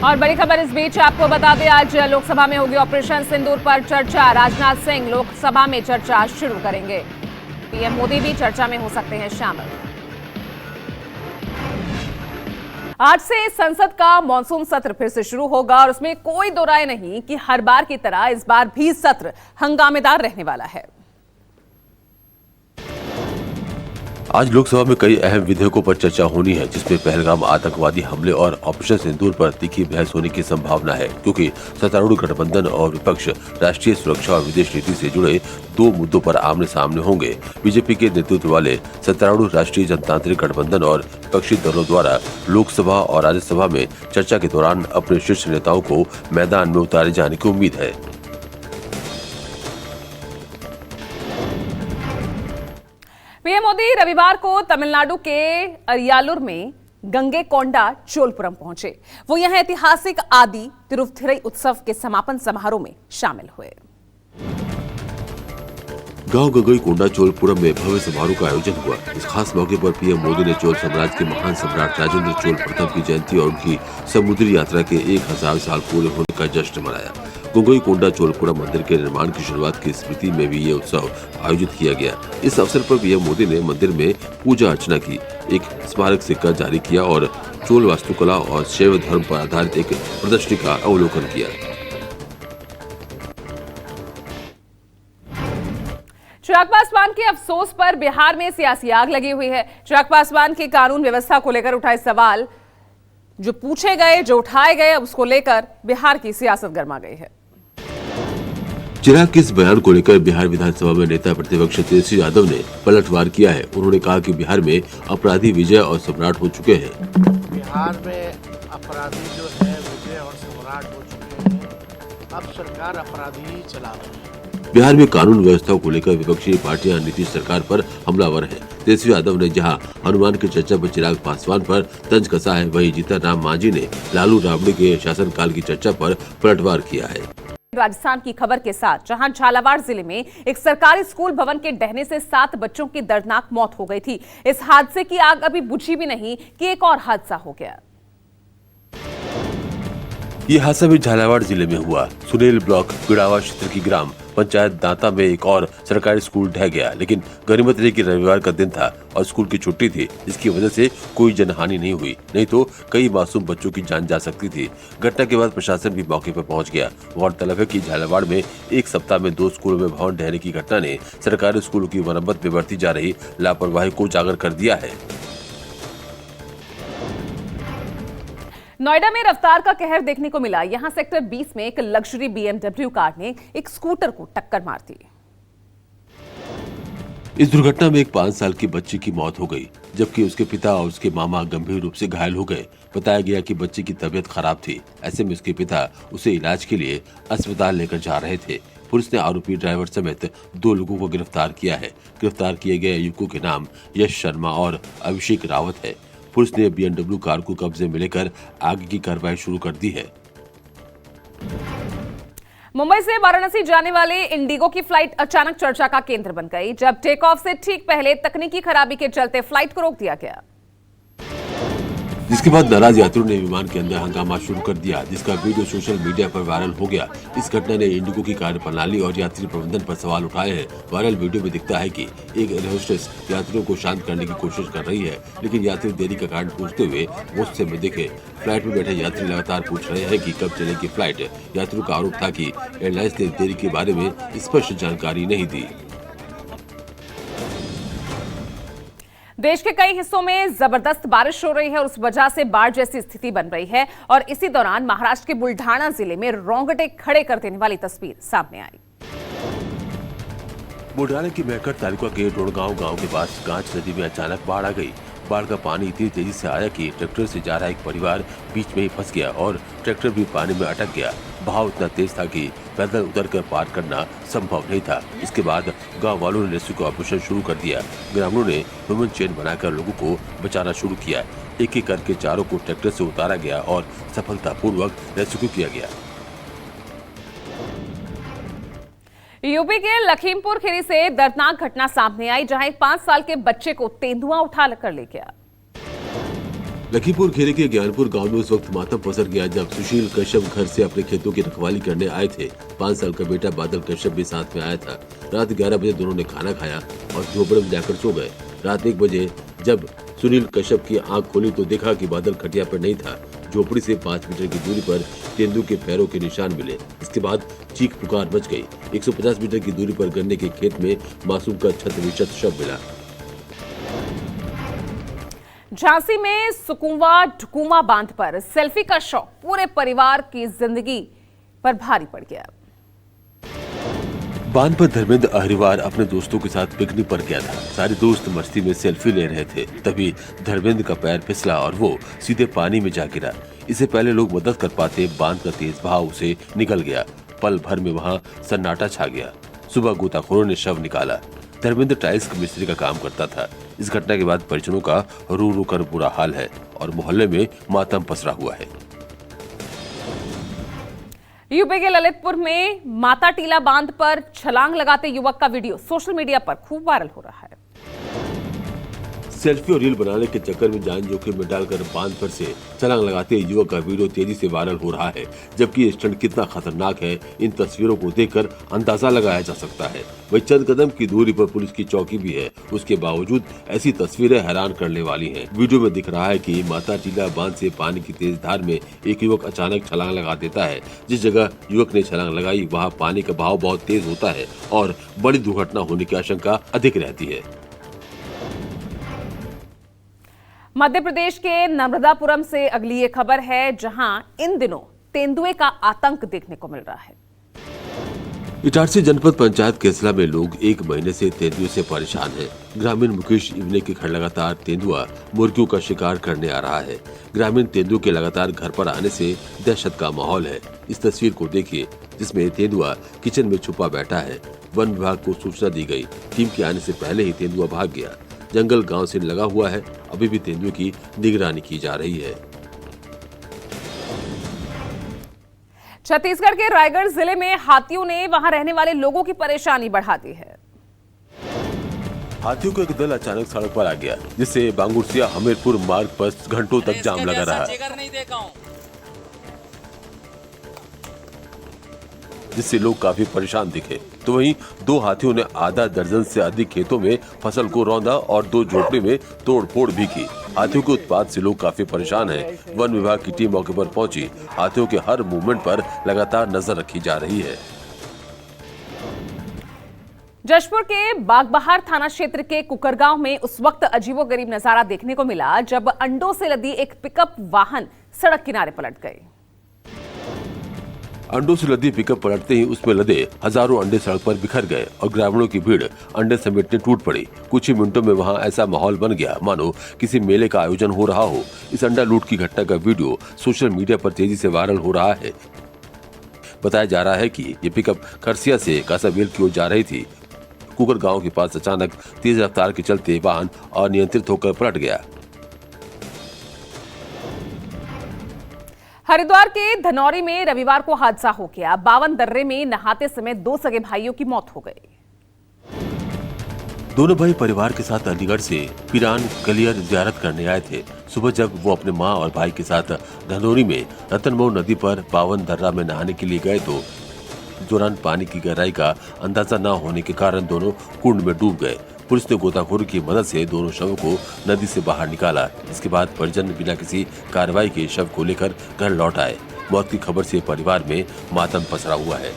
और बड़ी खबर इस बीच आपको बता दें, आज लोकसभा में होगी ऑपरेशन सिंदूर पर चर्चा। राजनाथ सिंह लोकसभा में चर्चा शुरू करेंगे। पीएम मोदी भी चर्चा में हो सकते हैं शामिल। आज से संसद का मॉनसून सत्र फिर से शुरू होगा और उसमें कोई दो राय नहीं कि हर बार की तरह इस बार भी सत्र हंगामेदार रहने वाला है। आज लोकसभा में कई अहम विधेयकों पर चर्चा होनी है, जिसमें पहलगाम आतंकवादी हमले और ऑपरेशन सिंदूर पर तीखी बहस होने की संभावना है, क्योंकि सत्तारूढ़ गठबंधन और विपक्ष राष्ट्रीय सुरक्षा और विदेश नीति से जुड़े दो मुद्दों पर आमने सामने होंगे। बीजेपी के नेतृत्व वाले सत्तारूढ़ राष्ट्रीय जनतांत्रिक गठबंधन और विपक्षी दलों द्वारा लोकसभा और राज्यसभा में चर्चा के दौरान अपने शीर्ष नेताओं को मैदान में उतारे जाने की उम्मीद है। पीएम मोदी रविवार को तमिलनाडु के अरियालूर में गंगेकोंडा चोलपुरम पहुंचे। वो यहां ऐतिहासिक आदि तिरुथिरई उत्सव के समापन समारोह में शामिल हुए। गांव गंगईकोंडा चोलपुरम में भव्य समारोह का आयोजन हुआ। इस खास मौके पर पीएम मोदी ने चोल साम्राज्य के महान सम्राट राजेंद्र चोल प्रथम की जयंती और उनकी समुद्री यात्रा के 1000 साल पूरे होने का जश्न मनाया। गंगईकोंडा चोलपुरम मंदिर के निर्माण की शुरुआत की स्मृति में भी ये उत्सव आयोजित किया गया। इस अवसर पर पीएम मोदी ने मंदिर में पूजा अर्चना की, एक स्मारक सिक्का जारी किया और चोल वास्तुकला और शैव धर्म पर आधारित एक प्रदर्शनी का अवलोकन किया। चिराग पासवान के अफसोस पर बिहार में सियासी आग लगी हुई है। चिराग पासवान की कानून व्यवस्था को लेकर उठाए सवाल जो पूछे गए, जो उठाए गए, उसको लेकर बिहार की सियासत गर्मा गई है। चिराग के इस बयान को लेकर बिहार विधानसभा में नेता प्रतिपक्ष तेजस्वी यादव ने पलटवार किया है। उन्होंने कहा कि बिहार में अपराधी विजय और सम्राट हो चुके हैं। बिहार में अपराधी जो है विजय और सम्राट हो चुके हैं। अब सरकार अपराधी ही चला रही है। बिहार में कानून व्यवस्था को लेकर विपक्षी पार्टियां नीतीश सरकार पर हमलावर हैं। तेजस्वी यादव ने जहां हनुमान की चर्चा पर चिराग पासवान पर तंज कसा है, वहीं जीतन राम मांझी ने लालू राबड़ी के शासनकाल की चर्चा पर पलटवार किया है। राजस्थान की खबर के साथ, जहां झालावाड़ जिले में एक सरकारी स्कूल भवन के ढहने से 7 बच्चों की दर्दनाक मौत हो गई थी। इस हादसे की आग अभी बुझी भी नहीं कि एक और हादसा हो गया। ये हादसा भी झालावाड़ जिले में हुआ। सुनेल ब्लॉक पिड़ावा क्षेत्र की ग्राम पंचायत दांता में एक और सरकारी स्कूल ढह गया, लेकिन गनीमत रही कि रविवार का दिन था और स्कूल की छुट्टी थी, जिसकी वजह से कोई जनहानि नहीं हुई, नहीं तो कई मासूम बच्चों की जान जा सकती थी। घटना के बाद प्रशासन भी मौके पर पहुंच गया। गौरतलब है कि झालावाड़ में एक सप्ताह में 2 स्कूलों में भवन ढहने की घटना ने सरकारी स्कूलों की मरम्मत में बढ़ती जा रही लापरवाही को उजागर कर दिया है। नोएडा में रफ्तार का कहर देखने को मिला। यहां सेक्टर 20 में एक लग्जरी BMW कार ने एक स्कूटर को टक्कर मार दी। इस दुर्घटना में एक 5 साल की बच्ची की मौत हो गई, जबकि उसके पिता और उसके मामा गंभीर रूप से घायल हो गए। बताया गया कि बच्ची की तबीयत खराब थी। ऐसे में उसके पिता उसे इलाज के लिए अस्पताल लेकर जा रहे थे। पुलिस ने आरोपी ड्राइवर समेत 2 लोगों को गिरफ्तार किया है। गिरफ्तार किए गए युवकों के नाम यश शर्मा और अभिषेक रावत है। पुलिस ने BMW कार को कब्जे में लेकर आगे की कार्रवाई शुरू कर दी है। मुंबई से वाराणसी जाने वाले इंडिगो की फ्लाइट अचानक चर्चा का केंद्र बन गई, जब टेक ऑफ से ठीक पहले तकनीकी खराबी के चलते फ्लाइट को रोक दिया गया। जिसके बाद नाराज यात्रियों ने विमान के अंदर हंगामा शुरू कर दिया, जिसका वीडियो सोशल मीडिया पर वायरल हो गया। इस घटना ने इंडिगो की कार्यप्रणाली और यात्री प्रबंधन पर सवाल उठाए हैं। वायरल वीडियो में दिखता है कि एक एयर होस्टेस यात्रियों को शांत करने की कोशिश कर रही है, लेकिन यात्री देरी का कारण पूछते हुए गुस्से में दिखे। फ्लाइट में बैठे यात्री लगातार पूछ रहे हैं कि कब चलेगी फ्लाइट। यात्रियों का आरोप था कि एयरलाइंस ने देरी के बारे में स्पष्ट जानकारी नहीं दी। देश के कई हिस्सों में जबरदस्त बारिश हो रही है और उस वजह से बाढ़ जैसी स्थिति बन रही है। और इसी दौरान महाराष्ट्र के बुल्ढाना जिले में रोंगटे खड़े कर देने वाली तस्वीर सामने आई। बुल्ढाना की मेहकर तालुका के डोड़गांव गांव के पास गांच नदी में अचानक बाढ़ आ गई। बाढ़ का पानी इतनी तेजी से आया कि ट्रैक्टर से जा रहा एक परिवार बीच में ही फंस गया और ट्रैक्टर भी पानी में अटक गया। बहाव इतना तेज था कि पैदल उतरकर पार करना संभव नहीं था। इसके बाद गांव वालों ने रेस्क्यू ऑपरेशन शुरू कर दिया। ग्रामीणों ने ह्यूमन चेन बनाकर लोगों को बचाना शुरू किया। एक एक करके चारों को ट्रैक्टर से उतारा गया और सफलतापूर्वक रेस्क्यू किया गया। यूपी के लखीमपुर खीरी से दर्दनाक घटना सामने आई, जहां एक 5 साल के बच्चे को तेंदुआ उठा कर ले गया। लखीमपुर खीरी के ज्ञानपुर गांव में उस वक्त मातम पसर गया जब सुशील कश्यप घर से अपने खेतों की रखवाली करने आए थे। 5 साल का बेटा बादल कश्यप भी साथ में आया था। रात 11 बजे दोनों ने खाना खाया और झोपड़े में जाकर सो गए। रात 1 बजे जब सुनील कश्यप की आंख खोली तो देखा कि बादल खटिया पर नहीं था। झोपड़ी से 5 मीटर की दूरी पर तेंदुए के पैरों के निशान मिले। इसके बाद चीख पुकार मच गई। 150 मीटर की दूरी पर गन्ने के खेत में मासूम का छत विक्षत शव मिला। झांसी में सुकुम्वा ढुकुमा बांध पर सेल्फी का शौक पूरे परिवार की जिंदगी पर भारी पड़ गया। बांध पर धर्मेंद्र अहिरवार अपने दोस्तों के साथ पिकनिक पर गया था। सारे दोस्त मस्ती में सेल्फी ले रहे थे। तभी धर्मेंद्र का पैर फिसला और वो सीधे पानी में जा गिरा। इससे पहले लोग मदद कर पाते बांध का तेज बहाव उसे निकल गया। पल भर में वहाँ सन्नाटा छा गया। सुबह गोताखोरों ने शव निकाला। धर्मेंद्र टाइल्स के मिस्त्री का काम करता था। इस घटना के बाद परिजनों का रो रो कर बुरा हाल है और मोहल्ले में मातम पसरा हुआ है। यूपी के ललितपुर में माता टीला बांध पर छलांग लगाते युवक का वीडियो सोशल मीडिया पर खूब वायरल हो रहा है। सेल्फी और रील बनाने के चक्कर में जान जोखिम में डालकर बांध पर से छलांग लगाते युवक का वीडियो तेजी से वायरल हो रहा है। जबकि ये स्टंट कितना खतरनाक है इन तस्वीरों को देखकर अंदाजा लगाया जा सकता है। वही चंद कदम की दूरी पर पुलिस की चौकी भी है। उसके बावजूद ऐसी तस्वीरें हैरान करने वाली हैं। वीडियो में दिख रहा है कि माता टीला बांध से पानी की तेज धार में एक युवक अचानक छलांग लगा देता है। जिस जगह युवक ने छलांग लगाई वहाँ पानी का बहाव बहुत तेज होता है और बड़ी दुर्घटना होने की आशंका अधिक रहती है। मध्य प्रदेश के नर्मदापुरम से अगली ये खबर है, जहां इन दिनों तेंदुए का आतंक देखने को मिल रहा है। इटारसी जनपद पंचायत केसला में लोग 1 महीने से तेंदुए से परेशान हैं। ग्रामीण मुकेश इवने के घर लगातार तेंदुआ मुर्गियों का शिकार करने आ रहा है। ग्रामीण तेंदुए के लगातार घर पर आने से दहशत का माहौल है। इस तस्वीर को देखिए जिसमें तेंदुआ किचन में छुपा बैठा है। वन विभाग को सूचना दी गई। टीम के आने से पहले ही तेंदुआ भाग गया। जंगल गांव से लगा हुआ है। अभी भी तेंदुए की निगरानी की जा रही है। छत्तीसगढ़ के रायगढ़ जिले में हाथियों ने वहां रहने वाले लोगों की परेशानी बढ़ा दी है। हाथियों का एक दल अचानक सड़क पर आ गया, जिससे बांगुरसिया हमीरपुर मार्ग पर घंटों तक जाम लगा रहा, जिससे लोग काफी परेशान दिखे। तो वहीं 2 हाथियों ने आधा दर्जन से अधिक खेतों में फसल को रौंदा और 2 झोपड़ी में तोड़फोड़ भी की। हाथियों के उत्पात से लोग काफी परेशान हैं। वन विभाग की टीम मौके पर पहुंची। हाथियों के हर मूवमेंट पर लगातार नजर रखी जा रही है। जशपुर के बागबहार थाना क्षेत्र के कुकरगांव में उस वक्त अजीबोगरीब नजारा देखने को मिला जब अंडों से लदी एक पिकअप वाहन सड़क किनारे पलट गई। अंडों से लदी पिकअप पलटते ही उसमें लदे हजारों अंडे सड़क पर बिखर गए और ग्रामीणों की भीड़ अंडे समेटने टूट पड़ी। कुछ ही मिनटों में वहां ऐसा माहौल बन गया मानो किसी मेले का आयोजन हो रहा हो। इस अंडा लूट की घटना का वीडियो सोशल मीडिया पर तेजी से वायरल हो रहा है। बताया जा रहा है कि ये पिकअप खरसिया से कासाबेल की ओर जा रही थी। कुकर गांव के पास अचानक तेज रफ्तार के चलते वाहन अनियंत्रित होकर पलट गया। हरिद्वार के धनौरी में रविवार को हादसा हो गया। 52 दर्रे में नहाते समय 2 सगे भाइयों की मौत हो गई। दोनों भाई परिवार के साथ अलीगढ़ से पिरान कलियर जियारत करने आए थे। सुबह जब वो अपने मां और भाई के साथ धनौरी में रतनमऊ नदी पर 52 दर्रा में नहाने के लिए गए तो दौरान पानी की गहराई का अंदाजा न होने के कारण दोनों कुंड में डूब गए। पुलिस ने गोताखोरों की मदद से दोनों शवों को नदी से बाहर निकाला। इसके बाद परिजन बिना किसी कार्रवाई के शव को लेकर घर लौट आए। मौत की खबर से परिवार में मातम पसरा हुआ है।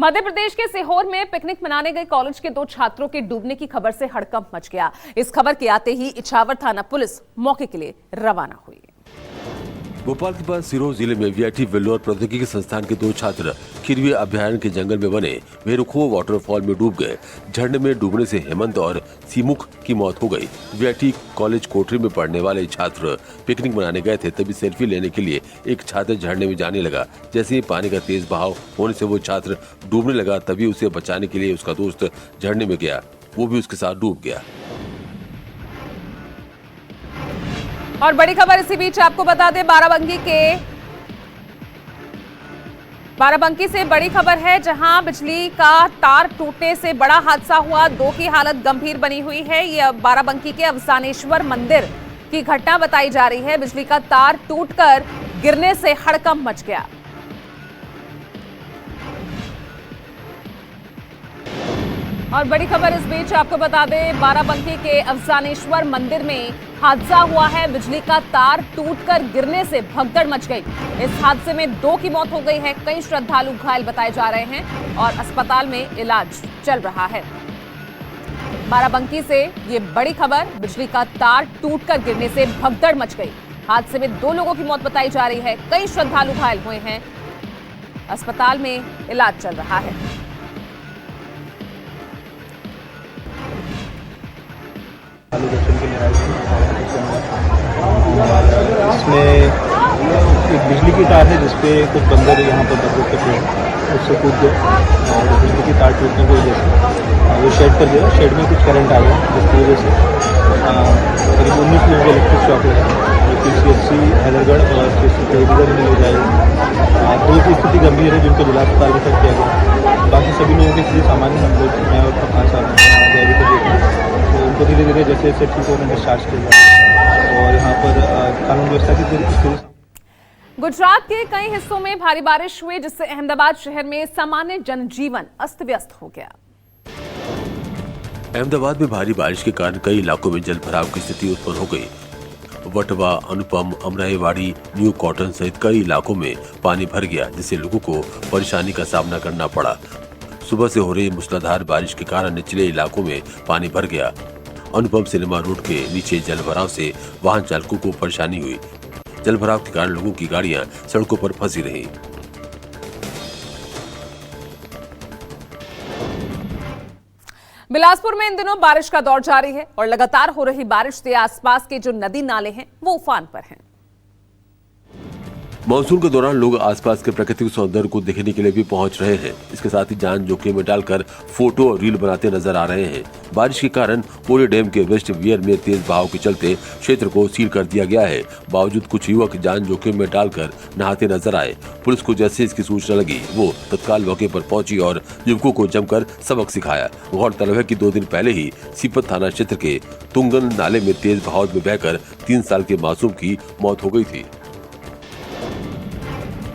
मध्य प्रदेश के सीहोर में पिकनिक मनाने गए कॉलेज के 2 छात्रों के डूबने की खबर से हड़कंप मच गया। इस खबर के आते ही इछावर थाना पुलिस मौके के लिए रवाना हुई। भोपाल के पास सिरोही जिले में वीआईटी वेल्लोर प्रौद्योगिकी संस्थान के 2 छात्र खिरवी अभ्यारण्य के जंगल में बने वेरुखो वाटरफॉल में डूब गए। झरने में डूबने से हेमंत और सीमुख की मौत हो गई। वीआईटी कॉलेज कोठरी में पढ़ने वाले छात्र पिकनिक मनाने गए थे, तभी सेल्फी लेने के लिए एक छात्र झरने में जाने लगा। जैसे ही पानी का तेज बहाव होने से वो छात्र डूबने लगा, तभी उसे बचाने के लिए उसका दोस्त झरने में गया। वो भी उसके साथ डूब गया। और बड़ी खबर इसी बीच आपको बता दें, बाराबंकी के बाराबंकी से बड़ी खबर है, जहां बिजली का तार टूटने से बड़ा हादसा हुआ। 2 की हालत गंभीर बनी हुई है। ये बाराबंकी के अवसानेश्वर मंदिर की घटना बताई जा रही है। बिजली का तार टूटकर गिरने से हड़कंप मच गया। और बड़ी खबर इस बीच आपको बता दें, बाराबंकी के अवसानेश्वर मंदिर में हादसा हुआ है। बिजली का तार टूटकर गिरने से भगदड़ मच गई। इस हादसे में 2 की मौत हो गई है। कई श्रद्धालु घायल बताए जा रहे हैं और अस्पताल में इलाज चल रहा है। बाराबंकी से ये बड़ी खबर, बिजली का तार टूटकर गिरने से भगदड़ मच गई। हादसे में 2 लोगों की मौत बताई जा रही है। कई श्रद्धालु घायल हुए हैं। अस्पताल में इलाज चल रहा है। दर्शन के लिए आए थे। इसमें एक बिजली की तार है जिसपे कुछ बंदर यहाँ पर बरगद के पेड़ उससे कूद गए और बिजली की तार टूटने की वजह से वो शेड कर दिया। शेड में कुछ करंट आ गया जिसकी वजह से करीब 19 लोगों को इलेक्ट्रिक शॉक लगा, जो PCHC हैदरगढ़ और चंडीगढ़ में ले जाएगा। 2 की स्थिति गंभीर है जिनको जिला अस्पताल रेफर किया गया। बाकी सभी लोगों की स्थिति सामान्य है। हम लोग मैं और 5 आदमी को देखा तो उनको धीरे धीरे जैसे जैसे ठीक होकर डिस्चार्ज किया गया और यहाँ पर कानून व्यवस्था की स्थिति। गुजरात के कई हिस्सों में भारी बारिश हुई, जिससे अहमदाबाद शहर में सामान्य जनजीवन अस्त व्यस्त हो गया। अहमदाबाद में भारी बारिश के कारण कई इलाकों में जल भराव की स्थिति उत्पन्न हो गई। वटवा, अनुपम, अमराईवाड़ी, न्यू कॉटन सहित कई इलाकों में पानी भर गया, जिससे लोगों को परेशानी का सामना करना पड़ा। सुबह से हो रही मूसलाधार बारिश के कारण निचले इलाकों में पानी भर गया। अनुपम सिनेमा रोड के नीचे जल भराव से वाहन चालकों को परेशानी हुई। जल भराव के कारण लोगों की गाड़ियां सड़कों पर फंसी रहीं। बिलासपुर में इन दिनों बारिश का दौर जारी है और लगातार हो रही बारिश से आसपास के जो नदी नाले हैं वो उफान पर हैं। मानसून के दौरान लोग आसपास के प्राकृतिक सौंदर्य को देखने के लिए भी पहुंच रहे हैं। इसके साथ ही जान जोखिम में डालकर फोटो और रील बनाते नजर आ रहे हैं। बारिश के कारण पोले डैम के वेस्ट वियर में तेज बहाव के चलते क्षेत्र को सील कर दिया गया है। बावजूद कुछ युवक जान जोखिम में डालकर नहाते नजर आए। पुलिस को जैसे इसकी सूचना लगी, वो तत्काल मौके पर पहुंची और युवकों को जमकर सबक सिखाया। गौरतलब है कि 2 दिन पहले ही सीपत थाना क्षेत्र के तुंगन नाले में तेज बहाव में बहकर 3 साल के मासूम की मौत हो गई थी।